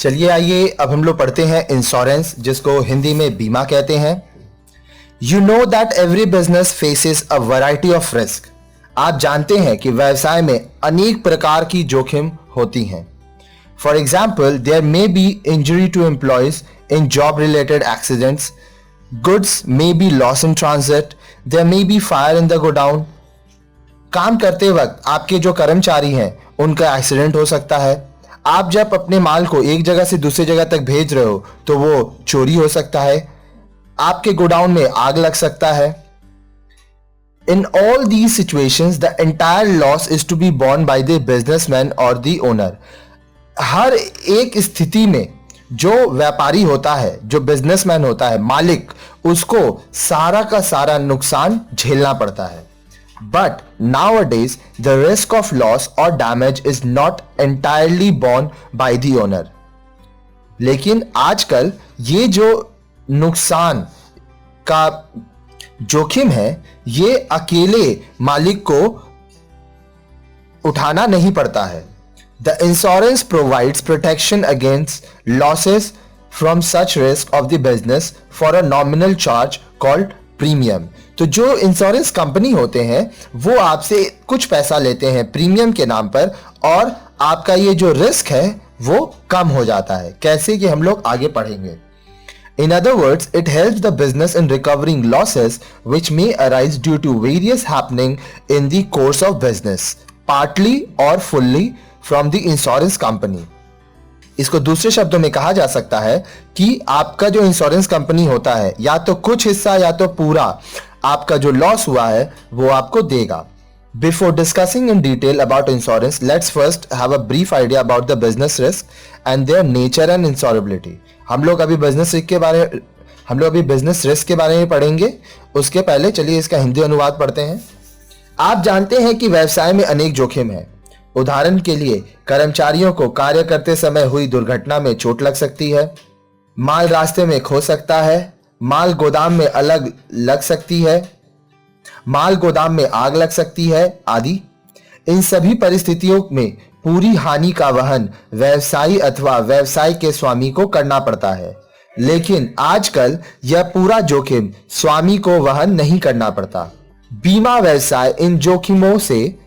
चलिए आइए अब हम लोग पढ़ते हैं इंश्योरेंस, जिसको हिंदी में बीमा कहते हैं। You know that every business faces a variety of risk. आप जानते हैं कि व्यवसाय में अनेक प्रकार की जोखिम होती हैं। For example, there may be injury to employees in job related accidents, goods may be loss in transit, there may be fire in the godown. काम करते वक्त आपके जो कर्मचारी हैं उनका एक्सीडेंट हो सकता है। आप जब अपने माल को एक जगह से दूसरी जगह तक भेज रहे हो तो वो चोरी हो सकता है। आपके गोडाउन में आग लग सकता है। In all these situations, the entire loss is to be borne by the businessman or the owner. हर एक स्थिति में जो व्यापारी होता है, जो बिजनेसमैन होता है, मालिक, उसको सारा का सारा नुकसान झेलना पड़ता है। But nowadays, the risk of loss or damage is not entirely borne by the owner. लेकिन आजकल ये जो नुकसान का जोखिम है, ये अकेले मालिक को उठाना नहीं पड़ता है। The insurance provides protection against losses from such risk of the business for a nominal charge called premium. तो जो इंश्योरेंस कंपनी होते हैं वो आपसे कुछ पैसा लेते हैं प्रीमियम के नाम पर, और आपका ये जो रिस्क है वो कम हो जाता है। कैसे, कि हम लोग आगे पढ़ेंगे। In other words, it helps the business in recovering losses which may arise due to various happening in the course of business, partly or fully from the insurance company. इसको दूसरे शब्दों में कहा जा सकता है कि आपका जो इंश्योरेंस कंपनी होता है, या तो कुछ हिस्सा या तो पूरा आपका जो लॉस हुआ है वो आपको देगा। Before discussing in detail about insurance, let's first have a brief idea about the business risk and their nature and insurability. हम लोग अभी बिजनेस रिस्क के बारे में पढ़ेंगे। उसके पहले चलिए इसका हिंदी अनुवाद पढ़ते हैं। आप जानते हैं कि व्यवसाय में अनेक जोखिम है। उदाहरण के लिए, कर्मचारियों को कार्य करते समय हुई दुर्घटना में चोट लग सकती है, माल रास्ते में खो सकता है, माल गोदाम में लग सकती है, माल गोदाम में आग लग सकती है आदि। इन सभी परिस्थितियों में पूरी हानि का वहन व्यवसायी अथवा व्यवसाय के स्वामी को करना पड़ता है। लेकिन आजकल यह पूरा जोखिम स्वामी को वहन नहीं करना पड़ता। बीमा व्यवसाय इन जोखिमों से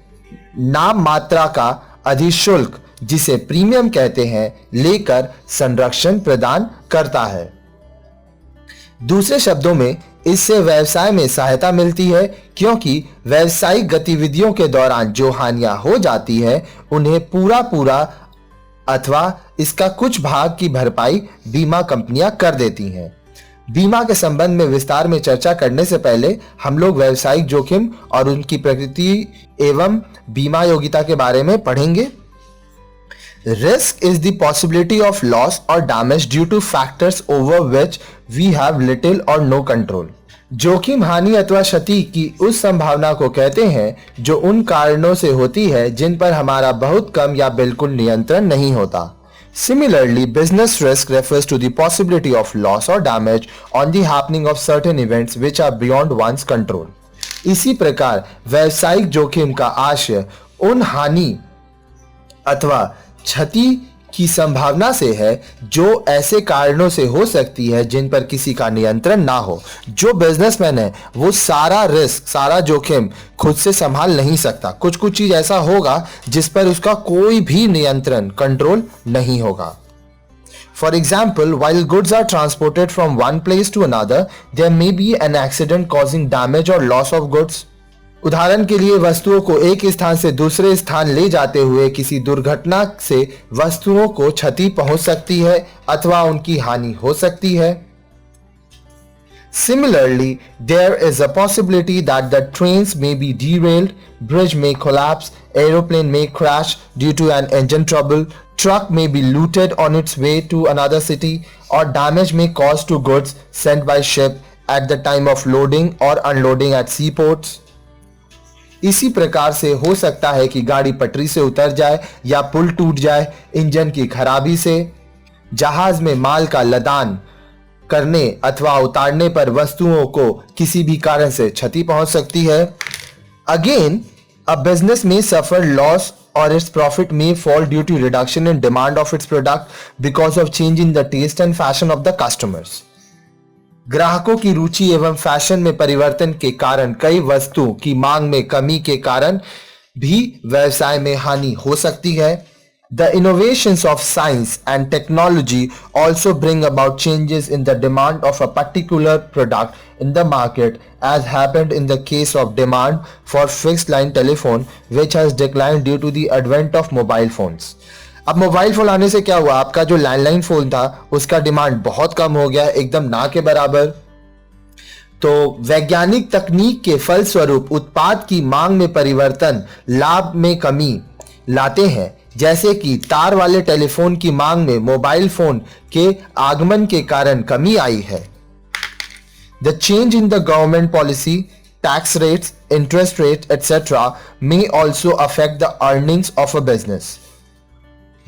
नाम मात्रा का अधिशुल्क, जिसे प्रीमियम कहते हैं, लेकर संरक्षण प्रदान करता है। दूसरे शब्दों में, इससे व्यवसाय में सहायता मिलती है, क्योंकि व्यवसायिक गतिविधियों के दौरान जो हानियां हो जाती है उन्हें पूरा अथवा इसका कुछ भाग की भरपाई बीमा कंपनियां कर देती हैं। बीमा के संबंध में विस्तार में चर्चा करने से पहले हम लोग व्यवसायिक जोखिम और उनकी प्रकृति एवं बीमा योग्यता के बारे में पढ़ेंगे। Risk is the possibility of loss और damage due to factors over which we have little और नो कंट्रोल। जोखिम हानि अथवा क्षति की उस संभावना को कहते हैं जो उन कारणों से होती है जिन पर हमारा बहुत कम या बिल्कुल नियंत्रण नहीं होता। Similarly, business risk refers to the possibility of loss or damage on the happening of certain events which are beyond one's control. इसी प्रकार व्यावसायिक जोखिम का आशय उन हानि अथवा क्षति की संभावना से है जो ऐसे कारणों से हो सकती है जिन पर किसी का नियंत्रण ना हो। जो बिजनेसमैन है वो सारा रिस्क, सारा जोखिम खुद से संभाल नहीं सकता। कुछ चीज ऐसा होगा जिस पर उसका कोई भी नियंत्रण, कंट्रोल नहीं होगा। For example, while goods are transported from one place to another, there may be an accident causing damage or loss of goods. उदाहरण के लिए, वस्तुओं को एक स्थान से दूसरे स्थान ले जाते हुए किसी दुर्घटना से वस्तुओं को क्षति पहुंच सकती है अथवा उनकी हानि हो सकती है। Similarly, there is a possibility that the trains may be derailed, bridge may collapse, aeroplane may crash due to an engine trouble, truck may be looted on its way to another city, or damage may cause to goods sent by ship at the time of loading or unloading at seaports. इसी प्रकार से हो सकता है कि गाड़ी पटरी से उतर जाए या पुल टूट जाए इंजन की खराबी से। जहाज में माल का लदान करने अथवा उतारने पर वस्तुओं को किसी भी कारण से क्षति पहुंच सकती है। अगेन, अ बिजनेस में सफर loss or its profit may fall due to reduction in demand of its product because of change in the taste and fashion of the customers. ग्राहकों की रुचि एवं फैशन में परिवर्तन के कारण कई वस्तुओं की मांग में कमी के कारण भी व्यवसाय में हानि हो सकती है. The innovations of science and technology also bring about changes in the demand of a particular product in the market, as happened in the case of demand for fixed line telephone, which has declined due to the advent of mobile phones. अब mobile phone आने से क्या हुआ, आपका जो landline phone था उसका demand बहुत कम हो गया, एकदम ना के बराबर. तो वैज्ञानिक तकनीक के फलस्वरूप उत्पाद की मांग में परिवर्तन लाभ में कमी लाते हैं, जैसे कि तार वाले टेलीफोन की मांग में मोबाइल फोन के आगमन के कारण कमी आई है. The change in the government policy, tax rates, interest rate etcetera may also affect the earnings of a business.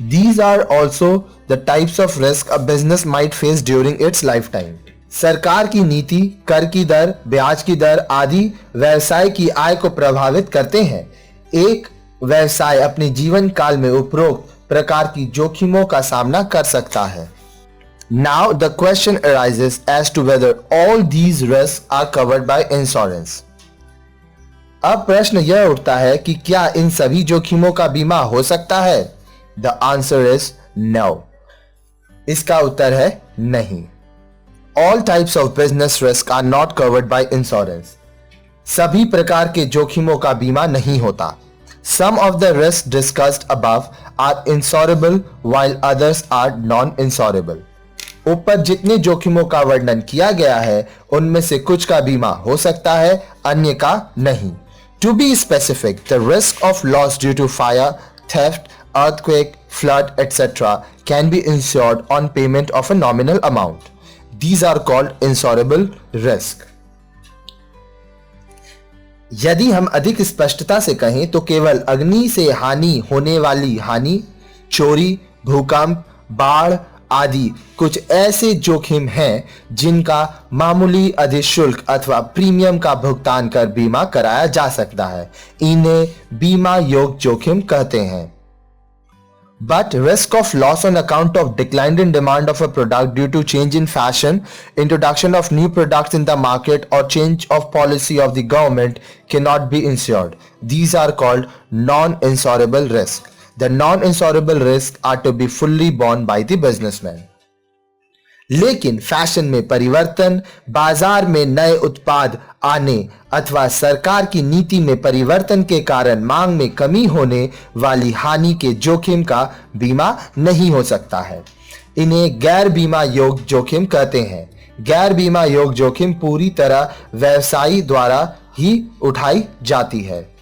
These are also the types of risk a business might face during its lifetime. सरकार की नीति, कर की दर, ब्याज की दर आदि व्यवसाय की आय को प्रभावित करते हैं. एक व्यवसाय अपने जीवन काल में उपरोक्त प्रकार की जोखिमों का सामना कर सकता है. Now the question arises as to whether all these risks are covered by insurance. अब प्रश्न यह उठता है कि क्या इन सभी जोखिमों का बीमा हो सकता है? The answer is no. इसका उत्तर है नहीं. All types of business risk are not covered by insurance. सभी प्रकार के जोखिमों का बीमा नहीं होता. Some of the risks discussed above are insurable while others are non-insurable. ऊपर जितने जोखिमों का वर्णन किया गया है उनमें से कुछ का बीमा हो सकता है, अन्य का नहीं. To be specific, the risk of loss due to fire, theft, earthquake, flood, etc. can be insured on payment of a nominal amount. These are called insurable risk. यदि हम अधिक स्पष्टता से कहें तो केवल अग्नि से हानि होने वाली हानि, चोरी, भूकंप, बाढ़ आदि कुछ ऐसे जोखिम हैं जिनका मामूली अधिशुल्क अथवा प्रीमियम का भुगतान कर बीमा कराया जा सकता है. इन्हें बीमा योग्य जोखिम कहते हैं. But risk of loss on account of decline in demand of a product due to change in fashion, introduction of new products in the market or change of policy of the government cannot be insured. These are called non-insurable risks. The non-insurable risks are to be fully borne by the businessman. लेकिन fashion में परिवर्तन, बाजार में नए उत्पाद आने अथवा सरकार की नीति में परिवर्तन के कारण मांग में कमी होने वाली हानि के जोखिम का बीमा नहीं हो सकता है. इन्हें गैर बीमा योग्य जोखिम कहते हैं. गैर बीमा योग्य जोखिम पूरी तरह व्यवसायी द्वारा ही उठाई जाती है.